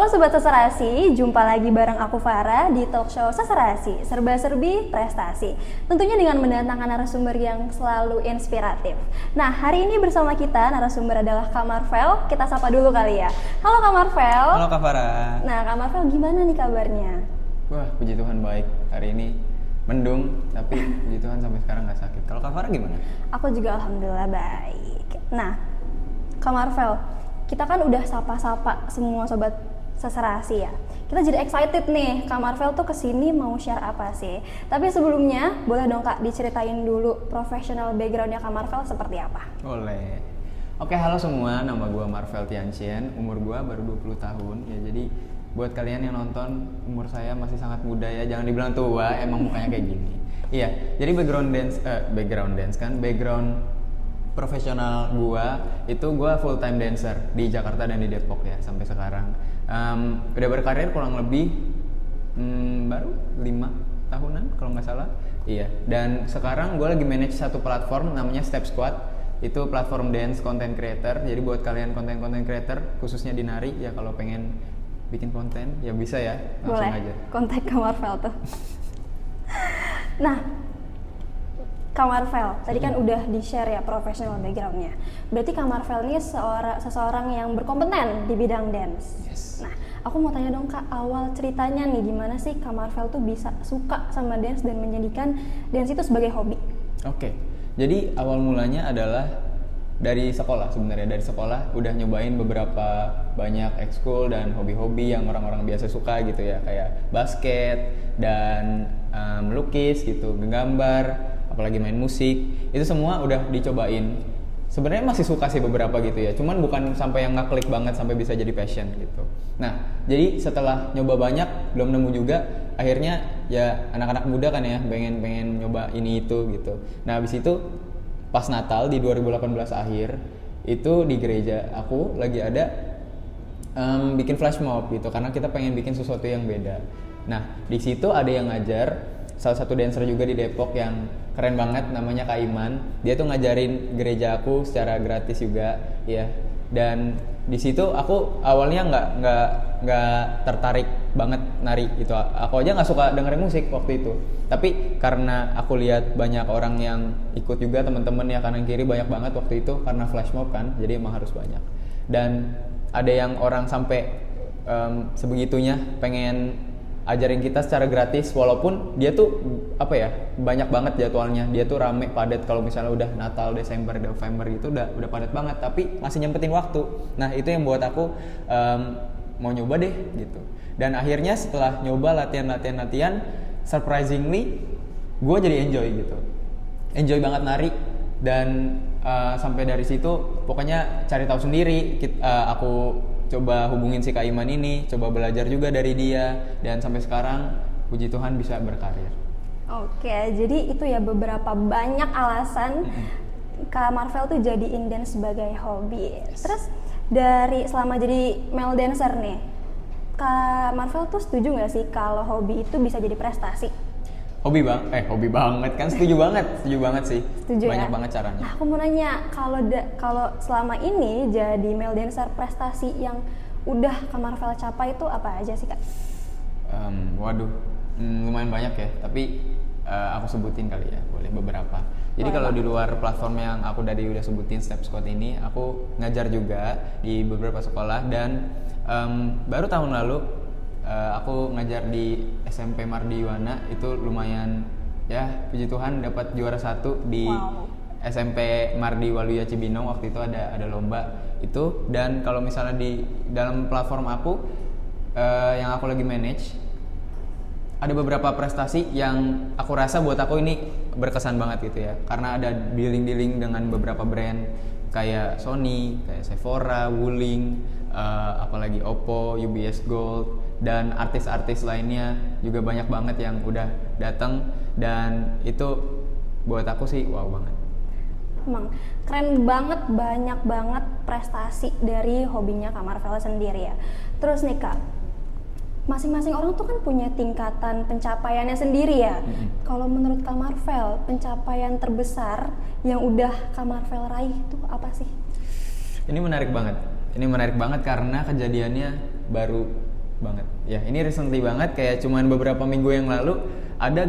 Halo Sobat Seserasi, jumpa lagi bareng aku Farah di talk show Seserasi, serba-serbi prestasi. Tentunya dengan mendatangkan narasumber yang selalu inspiratif. Nah, hari ini bersama kita narasumber adalah Kak Marvel. Kita sapa dulu kali ya. Halo Kak Marvel. Halo Kak Farah. Nah, Kak Marvel gimana nih kabarnya? Wah, puji Tuhan baik. Hari ini mendung, tapi puji Tuhan sampai sekarang nggak sakit. Kalau Kak Farah gimana? Aku juga alhamdulillah baik. Nah, Kak Marvel, kita kan udah sapa-sapa semua Sobat Seserasi ya. Kita jadi excited nih, Kak Marvel tuh kesini mau share apa sih? Tapi sebelumnya, boleh dong Kak diceritain dulu professional backgroundnya Kak Marvel seperti apa? Boleh. Oke, halo semua. Nama gue Marvel Tianxian. Umur gue baru 20 tahun. Ya, jadi buat kalian yang nonton, umur saya masih sangat muda ya. Jangan dibilang tua, emang mukanya kayak gini. Iya, jadi background profesional gua full time dancer di Jakarta dan di Depok ya sampai sekarang. Udah berkarir kurang lebih baru 5 tahunan kalau nggak salah. Iya. Dan sekarang gue lagi manage satu platform namanya Step Squad. Itu platform dance content creator. Jadi buat kalian content creator khususnya di nari ya, kalau pengen bikin konten ya bisa ya, langsung boleh aja kontak Kak Marvel tuh. Nah, Kak Marvel, tadi kan udah di-share ya professional background-nya. Berarti Kak Marvel ini seseorang yang berkompeten di bidang dance. Yes. Nah, aku mau tanya dong Kak, awal ceritanya nih gimana sih Kak Marvel tuh bisa suka sama dance dan menjadikan dance itu sebagai hobi? Oke. Jadi awal mulanya adalah dari sekolah sebenarnya. Dari sekolah udah nyobain beberapa banyak ekskul dan hobi-hobi yang orang-orang biasa suka gitu ya, kayak basket dan melukis gitu, menggambar, apalagi main musik. Itu semua udah dicobain. Sebenarnya masih suka sih beberapa gitu ya, cuman bukan sampai yang ngeklik banget sampai bisa jadi passion gitu. Nah, jadi setelah nyoba banyak belum nemu juga, akhirnya ya anak-anak muda kan ya pengen nyoba ini itu gitu. Nah, habis itu pas Natal di 2018 akhir itu di gereja aku lagi ada bikin flash mob gitu, karena kita pengen bikin sesuatu yang beda. Nah, di situ ada yang ngajar, salah satu dancer juga di Depok yang keren banget, namanya Kak Iman. Dia tuh ngajarin gereja aku secara gratis juga ya. Dan di situ aku awalnya nggak tertarik banget nari gitu. Aku aja nggak suka dengerin musik waktu itu. Tapi karena aku lihat banyak orang yang ikut juga, teman-teman ya kanan kiri banyak banget waktu itu, karena flash mob kan, jadi emang harus banyak. Dan ada yang orang sampai sebegitunya pengen ajarin kita secara gratis, walaupun dia tuh banyak banget jadwalnya. Dia tuh rame padat, kalau misalnya udah Natal, Desember, November gitu udah padat banget, tapi masih nyempetin waktu. Nah, itu yang buat aku mau nyoba deh gitu. Dan akhirnya setelah nyoba latihan, surprisingly gue jadi enjoy banget nari. Dan sampai dari situ pokoknya cari tahu sendiri. Aku coba hubungin si Kak Iman ini, coba belajar juga dari dia, dan sampai sekarang puji Tuhan bisa berkarir. Oke, jadi itu ya beberapa banyak alasan Kak Marvel tuh jadiin dance sebagai hobi. Yes. Terus selama jadi male dancer nih, Kak Marvel tuh setuju nggak sih kalau hobi itu bisa jadi prestasi? Hobi banget kan, setuju banget sih. Setuju banyak ya? banget caranya. Nah, aku mau nanya, kalau selama ini jadi male dancer, prestasi yang udah Kak Marvel capai itu apa aja sih Kak? Lumayan banyak ya, tapi aku sebutin kali ya, boleh beberapa. Jadi kalau di luar platform yang aku udah sebutin, Step Squad ini, aku ngajar juga di beberapa sekolah. Dan baru tahun lalu aku ngajar di SMP Mardi Yuwana. Itu lumayan ya, puji Tuhan dapat juara 1 di SMP Mardi Waluya Cibinong. Waktu itu ada lomba itu. Dan kalau misalnya di dalam platform aku yang aku lagi manage, ada beberapa prestasi yang aku rasa buat aku ini berkesan banget gitu ya, karena ada dealing dengan beberapa brand kayak Sony, kayak Sephora, Wuling, apalagi Oppo, UBS Gold, dan artis-artis lainnya juga banyak banget yang udah datang. Dan itu buat aku sih wow banget. Emang keren banget, banyak banget prestasi dari hobinya Kak Marvel sendiri ya. Terus nih Kak, masing-masing orang tuh kan punya tingkatan pencapaiannya sendiri ya. Kalau menurut Kak Marvel, pencapaian terbesar yang udah Kak Marvel raih itu apa sih? Ini menarik banget karena kejadiannya baru banget. Ya, ini recently banget, kayak cuman beberapa minggu yang lalu ada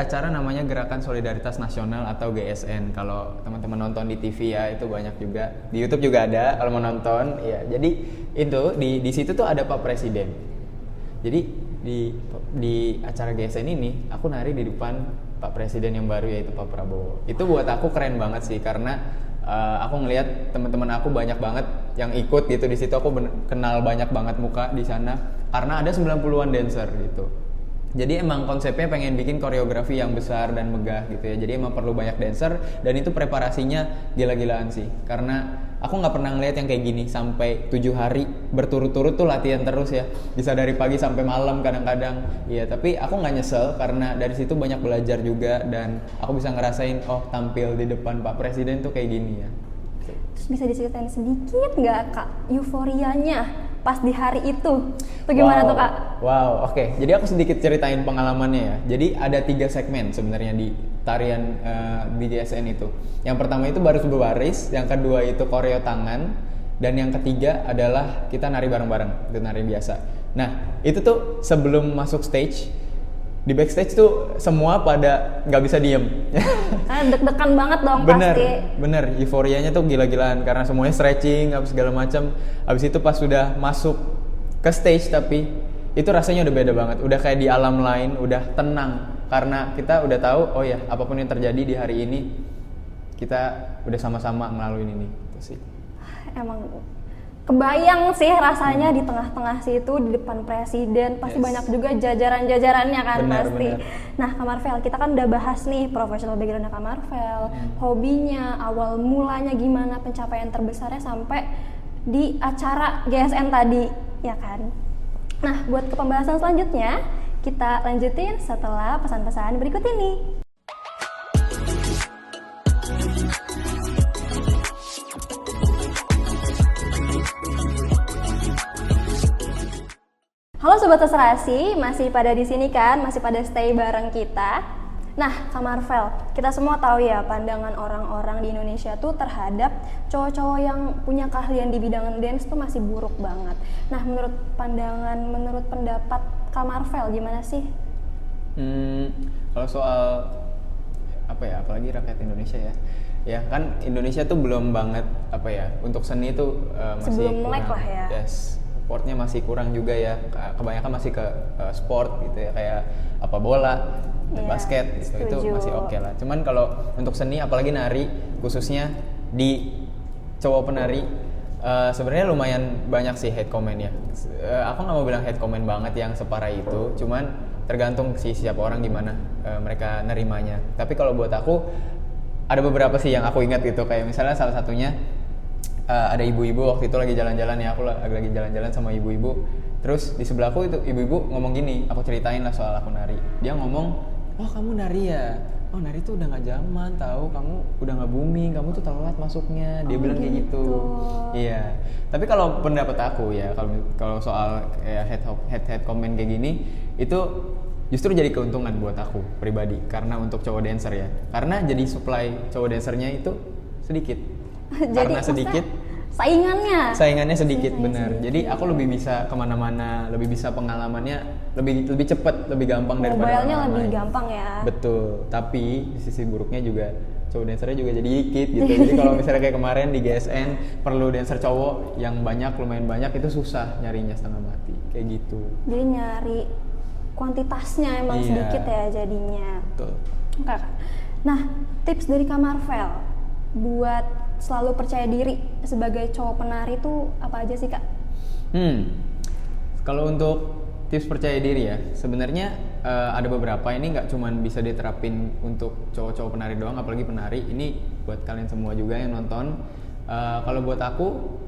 acara namanya Gerakan Solidaritas Nasional atau GSN. Kalau teman-teman nonton di TV ya, itu banyak juga. Di YouTube juga ada kalau mau nonton. Ya, jadi itu di situ tuh ada Pak Presiden. Jadi di acara GSN ini aku nari di depan Pak Presiden yang baru, yaitu Pak Prabowo. Itu buat aku keren banget sih, karena aku ngelihat teman-teman aku banyak banget yang ikut gitu. Di situ aku kenal banyak banget muka di sana karena ada 90-an dancer gitu. Jadi emang konsepnya pengen bikin koreografi yang besar dan megah gitu ya. Jadi emang perlu banyak dancer, dan itu preparasinya gila-gilaan sih. Karena aku nggak pernah ngeliat yang kayak gini sampai 7 hari berturut-turut tuh latihan terus ya. Bisa dari pagi sampai malam kadang-kadang. Iya, tapi aku nggak nyesel karena dari situ banyak belajar juga, dan aku bisa ngerasain tampil di depan Pak Presiden tuh kayak gini ya. Terus bisa diceritain sedikit nggak Kak euforianya pas di hari itu? Itu gimana tuh Kak? Wow, oke. Jadi aku sedikit ceritain pengalamannya ya. Jadi ada 3 segmen sebenarnya di tarian di GSN itu. Yang pertama itu baris berbaris, yang kedua itu koreo tangan, dan yang ketiga adalah kita nari bareng-bareng, itu nari biasa. Nah, itu tuh sebelum masuk stage, di backstage tuh semua pada nggak bisa diem. Deg-degan banget dong pasti. Bener, euforianya tuh gila-gilaan karena semuanya stretching, apa segala macam. Abis itu pas sudah masuk ke stage, tapi itu rasanya udah beda banget, udah kayak di alam lain, udah tenang karena kita udah tahu, oh ya, apapun yang terjadi di hari ini kita udah sama-sama ngelaluin ini. Itu sih. Emang kebayang sih rasanya di tengah-tengah situ, di depan presiden, pasti banyak juga jajaran-jajarannya kan. Pasti. Nah, Kak Marvel, kita kan udah bahas nih professional background-nya Kak Marvel, hobinya, awal mulanya gimana, pencapaian terbesarnya sampai di acara GSN tadi, ya kan? Nah, buat ke pembahasan selanjutnya, kita lanjutin setelah pesan-pesan berikut ini. Halo Sobat Terserasi, masih pada di sini kan? Masih pada stay bareng kita. Nah, Kak Marvel, kita semua tahu ya pandangan orang-orang di Indonesia tuh terhadap cowok-cowok yang punya keahlian di bidang dance tuh masih buruk banget. Nah, menurut pendapat Kak Marvel gimana sih? Kalau soal apa ya, apalagi rakyat Indonesia ya kan Indonesia tuh belum banget apa ya, untuk seni tuh masih sebelum melek lah ya. Yes. Sportnya masih kurang juga ya, kebanyakan masih ke sport gitu ya, kayak apa bola, basket gitu. Itu masih oke lah. Cuman kalau untuk seni apalagi nari, khususnya di cowok penari, sebenarnya lumayan banyak sih hate comment ya. Aku nggak mau bilang hate comment banget yang separah itu, cuman tergantung sih siapa orang gimana mereka nerimanya. Tapi kalau buat aku ada beberapa sih yang aku ingat gitu, kayak misalnya salah satunya ada ibu-ibu waktu itu lagi jalan-jalan ya, aku lagi jalan-jalan sama ibu-ibu, terus di sebelahku itu ibu-ibu ngomong gini, aku ceritain lah soal aku nari, dia ngomong, oh kamu nari ya, oh nari tuh udah nggak zaman, tahu kamu udah nggak booming, kamu tuh telat masuknya, dia bilang kayak gitu. Iya, tapi kalau pendapat aku ya, kalau soal kayak head comment kayak gini, itu justru jadi keuntungan buat aku pribadi, karena untuk cowok dancer ya, karena jadi supply cowok dancernya itu sedikit. Karena sedikit saingannya sedikit, bener. Jadi aku lebih bisa kemana-mana, lebih bisa pengalamannya lebih cepet, lebih gampang daripada mobilnya lebih gampang ya. Betul. Tapi di sisi buruknya juga cowok dancernya juga jadi dikit gitu. Jadi kalau misalnya kayak kemarin di GSN perlu dancer cowok yang lumayan banyak, itu susah nyarinya, setengah mati kayak gitu. Jadi nyari kuantitasnya emang sedikit ya jadinya. Betul. Kak. Nah, tips dari Kak Marvel buat selalu percaya diri sebagai cowok penari itu apa aja sih Kak? Kalau untuk tips percaya diri ya, sebenarnya ada beberapa, ini nggak cuma bisa diterapin untuk cowok-cowok penari doang, apalagi penari, ini buat kalian semua juga yang nonton. Kalau buat aku,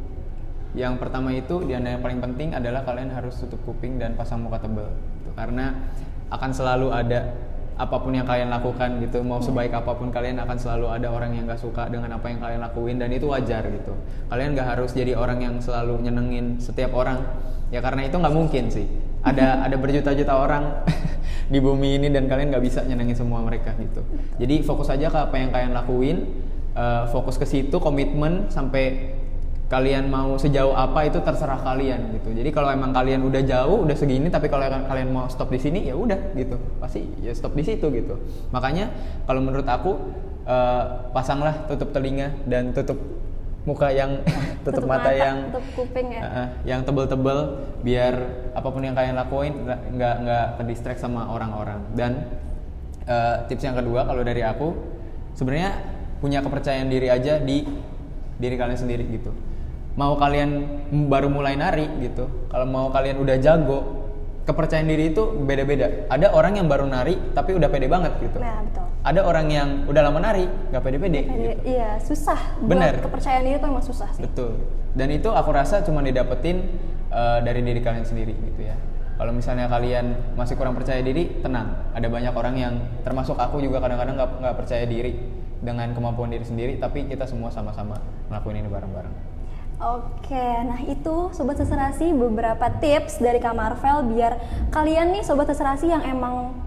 yang pertama itu yang paling penting adalah kalian harus tutup kuping dan pasang muka tebal gitu. Karena akan selalu ada apapun yang kalian lakukan gitu, mau sebaik apapun kalian, akan selalu ada orang yang gak suka dengan apa yang kalian lakuin, dan itu wajar gitu. Kalian gak harus jadi orang yang selalu nyenengin setiap orang ya, karena itu gak mungkin sih. Ada berjuta-juta orang di bumi ini dan kalian gak bisa nyenengin semua mereka gitu. Jadi fokus aja ke apa yang kalian lakuin, fokus ke situ, komitmen sampai kalian mau sejauh apa itu terserah kalian gitu. Jadi kalau emang kalian udah jauh, udah segini, tapi kalau kalian mau stop di sini ya udah gitu, pasti ya stop di situ gitu. Makanya kalau menurut aku pasanglah tutup telinga dan tutup muka yang tutup mata yang tutup kuping ya. Yang tebel-tebel, biar apapun yang kalian lakuin nggak terdistract sama orang-orang. Dan tips yang kedua kalau dari aku, sebenarnya punya kepercayaan diri aja di diri kalian sendiri gitu. Mau kalian baru mulai nari gitu, kalau mau kalian udah jago, kepercayaan diri itu beda-beda. Ada orang yang baru nari tapi udah pede banget gitu. Nah, betul. Ada orang yang udah lama nari nggak pede-pede gitu. Iya, susah. Bener. Buat kepercayaan diri itu emang susah sih. Betul. Dan itu aku rasa cuma didapetin dari diri kalian sendiri gitu ya. Kalau misalnya kalian masih kurang percaya diri, tenang. Ada banyak orang yang, termasuk aku juga kadang-kadang nggak percaya diri dengan kemampuan diri sendiri, tapi kita semua sama-sama ngelakuin ini bareng-bareng. Oke, nah itu Sobat Seserasi beberapa tips dari Kak Marvel biar kalian nih Sobat Seserasi yang emang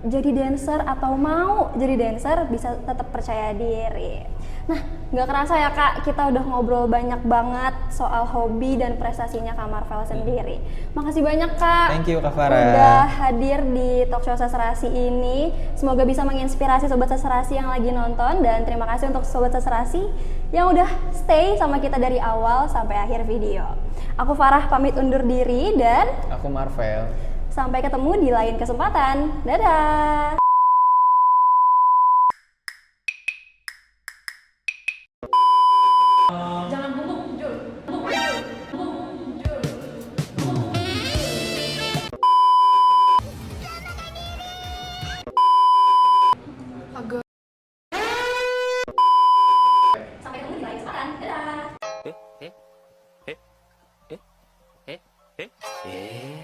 jadi dancer atau mau jadi dancer bisa tetap percaya diri. Nah, nggak kerasa ya Kak, kita udah ngobrol banyak banget soal hobi dan prestasinya Kak Marvel sendiri. Makasih banyak Kak. Thank you Kak Farah. Udah hadir di Talkshow Seserasi ini. Semoga bisa menginspirasi Sobat Seserasi yang lagi nonton, dan terima kasih untuk Sobat Seserasi yang udah stay sama kita dari awal sampai akhir video. Aku Farah pamit undur diri dan Aku Marvel. sampai ketemu di lain kesempatan. Dadah. Jangan bungkuk, Jul. Bungkuk, Jul. Bungkuk, Jul. Agak. Sampai ketemu di lain kesempatan. Dadah. eh